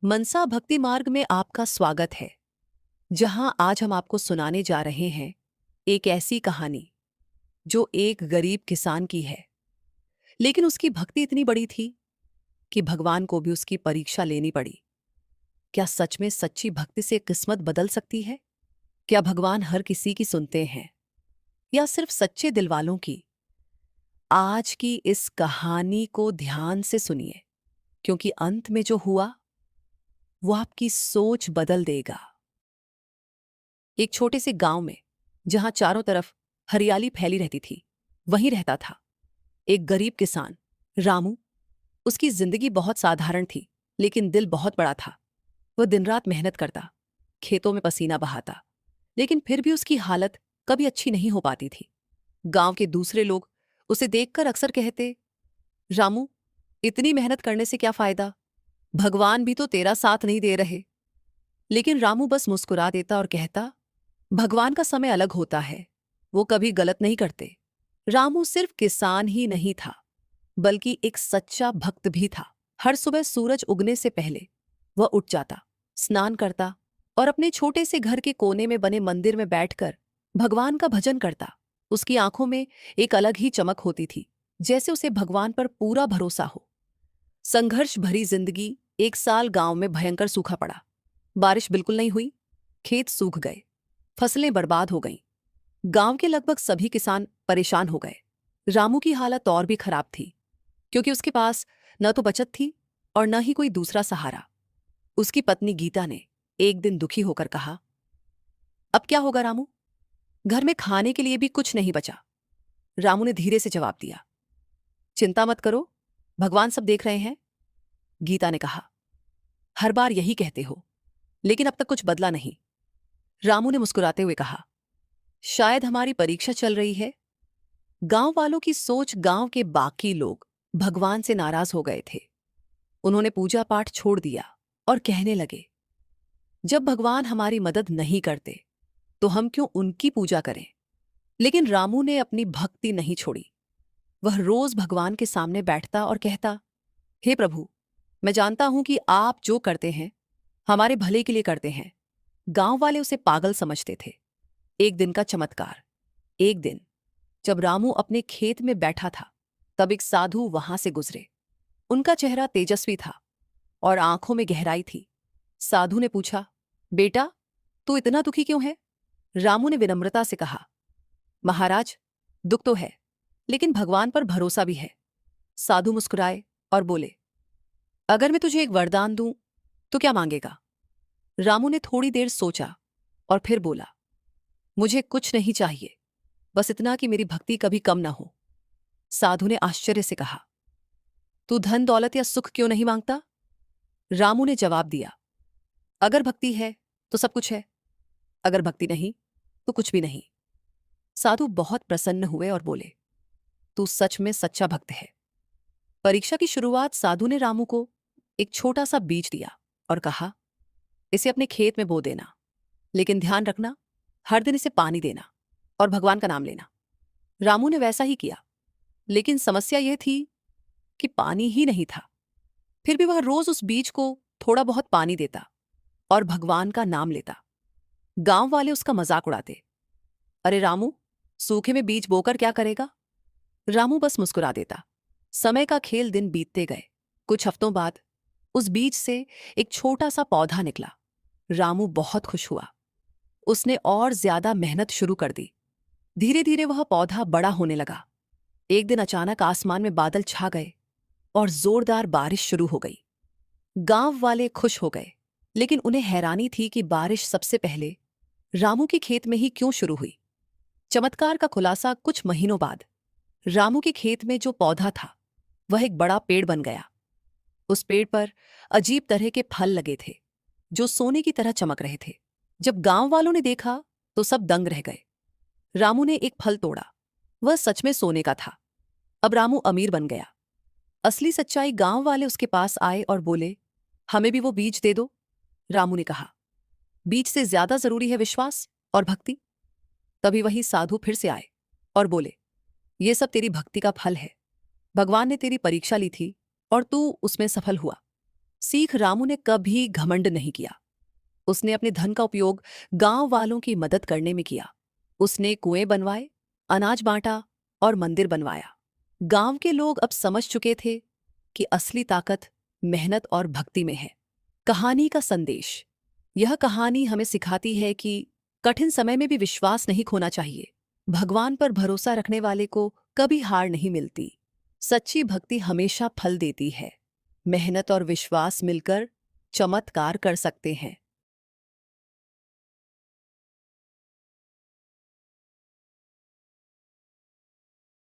मनसा भक्ति मार्ग में आपका स्वागत है, जहां आज हम आपको सुनाने जा रहे हैं एक ऐसी कहानी जो एक गरीब किसान की है। लेकिन उसकी भक्ति इतनी बड़ी थी कि भगवान को भी उसकी परीक्षा लेनी पड़ी। क्या सच में सच्ची भक्ति से किस्मत बदल सकती है? क्या भगवान हर किसी की सुनते हैं या सिर्फ सच्चे दिल वालों की? आज की इस कहानी को ध्यान से सुनिए, क्योंकि अंत में जो हुआ वो आपकी सोच बदल देगा। एक छोटे से गांव में, जहां चारों तरफ हरियाली फैली रहती थी, वहीं रहता था एक गरीब किसान, रामू। उसकी जिंदगी बहुत साधारण थी, लेकिन दिल बहुत बड़ा था। वह दिन रात मेहनत करता, खेतों में पसीना बहाता, लेकिन फिर भी उसकी हालत कभी अच्छी नहीं हो पाती थी। गांव के दूसरे लोग उसे देखकर अक्सर कहते, रामू, इतनी मेहनत करने से क्या फायदा? भगवान भी तो तेरा साथ नहीं दे रहे। लेकिन रामू बस मुस्कुरा देता और कहता, भगवान का समय अलग होता है, वो कभी गलत नहीं करते। रामू सिर्फ किसान ही नहीं था, बल्कि एक सच्चा भक्त भी था। हर सुबह सूरज उगने से पहले वह उठ जाता, स्नान करता और अपने छोटे से घर के कोने में बने मंदिर में बैठकर भगवान का भजन करता। उसकी आंखों में एक अलग ही चमक होती थी, जैसे उसे भगवान पर पूरा भरोसा हो। संघर्ष भरी जिंदगी। एक साल गांव में भयंकर सूखा पड़ा। बारिश बिल्कुल नहीं हुई, खेत सूख गए, फसलें बर्बाद हो गईं। गांव के लगभग सभी किसान परेशान हो गए। रामू की हालत और भी खराब थी, क्योंकि उसके पास न तो बचत थी और न ही कोई दूसरा सहारा। उसकी पत्नी गीता ने एक दिन दुखी होकर कहा, अब क्या होगा रामू? घर में खाने के लिए भी कुछ नहीं बचा। रामू ने धीरे से जवाब दिया, चिंता मत करो, भगवान सब देख रहे हैं। गीता ने कहा, हर बार यही कहते हो, लेकिन अब तक कुछ बदला नहीं। रामू ने मुस्कुराते हुए कहा, शायद हमारी परीक्षा चल रही है। गांव वालों की सोच। गांव के बाकी लोग भगवान से नाराज हो गए थे। उन्होंने पूजा पाठ छोड़ दिया और कहने लगे, जब भगवान हमारी मदद नहीं करते तो हम क्यों उनकी पूजा करें? लेकिन रामू ने अपनी भक्ति नहीं छोड़ी। वह रोज भगवान के सामने बैठता और कहता, हे प्रभु, मैं जानता हूं कि आप जो करते हैं हमारे भले के लिए करते हैं। गांव वाले उसे पागल समझते थे। एक दिन का चमत्कार। एक दिन जब रामू अपने खेत में बैठा था, तब एक साधु वहां से गुजरे। उनका चेहरा तेजस्वी था और आंखों में गहराई थी। साधु ने पूछा, बेटा, तू इतना दुखी क्यों है? रामू ने विनम्रता से कहा, महाराज, दुख तो है, लेकिन भगवान पर भरोसा भी है। साधु मुस्कुराए और बोले, अगर मैं तुझे एक वरदान दूं तो क्या मांगेगा? रामू ने थोड़ी देर सोचा और फिर बोला, मुझे कुछ नहीं चाहिए, बस इतना कि मेरी भक्ति कभी कम ना हो। साधु ने आश्चर्य से कहा, तू धन दौलत या सुख क्यों नहीं मांगता? रामू ने जवाब दिया, अगर भक्ति है तो सब कुछ है, अगर भक्ति नहीं तो कुछ भी नहीं। साधु बहुत प्रसन्न हुए और बोले, तू सच में सच्चा भक्त है। परीक्षा की शुरुआत। साधु ने रामू को एक छोटा सा बीज दिया और कहा, इसे अपने खेत में बो देना, लेकिन ध्यान रखना, हर दिन इसे पानी देना और भगवान का नाम लेना। रामू ने वैसा ही किया, लेकिन समस्या यह थी कि पानी ही नहीं था। फिर भी वह रोज उस बीज को थोड़ा बहुत पानी देता और भगवान का नाम लेता। गांव वाले उसका मजाक उड़ाते, अरे रामू, सूखे में बीज बोकर क्या करेगा? रामू बस मुस्कुरा देता। समय का खेल। दिन बीतते गए। कुछ हफ्तों बाद उस बीज से एक छोटा सा पौधा निकला। रामू बहुत खुश हुआ। उसने और ज्यादा मेहनत शुरू कर दी। धीरे धीरे वह पौधा बड़ा होने लगा। एक दिन अचानक आसमान में बादल छा गए और जोरदार बारिश शुरू हो गई। गांव वाले खुश हो गए, लेकिन उन्हें हैरानी थी कि बारिश सबसे पहले रामू के खेत में ही क्यों शुरू हुई। चमत्कार का खुलासा कुछ महीनों बाद। रामू के खेत में जो पौधा था वह एक बड़ा पेड़ बन गया। उस पेड़ पर अजीब तरह के फल लगे थे, जो सोने की तरह चमक रहे थे। जब गांव वालों ने देखा तो सब दंग रह गए। रामू ने एक फल तोड़ा, वह सच में सोने का था। अब रामू अमीर बन गया। असली सच्चाई। गांव वाले उसके पास आए और बोले, हमें भी वो बीज दे दो। रामू ने कहा, बीज से ज्यादा जरूरी है विश्वास और भक्ति। तभी वही साधु फिर से आए और बोले, ये सब तेरी भक्ति का फल है। भगवान ने तेरी परीक्षा ली थी और तू उसमें सफल हुआ। सीख रामू ने कभी घमंड नहीं किया। उसने अपने धन का उपयोग गांव वालों की मदद करने में किया। उसने कुएं बनवाए, अनाज बांटा और मंदिर बनवाया। गांव के लोग अब समझ चुके थे कि असली ताकत मेहनत और भक्ति में है। कहानी का संदेश। यह कहानी हमें सिखाती है कि कठिन समय में भी विश्वास नहीं खोना चाहिए। भगवान पर भरोसा रखने वाले को कभी हार नहीं मिलती। सच्ची भक्ति हमेशा फल देती है। मेहनत और विश्वास मिलकर चमत्कार कर सकते हैं।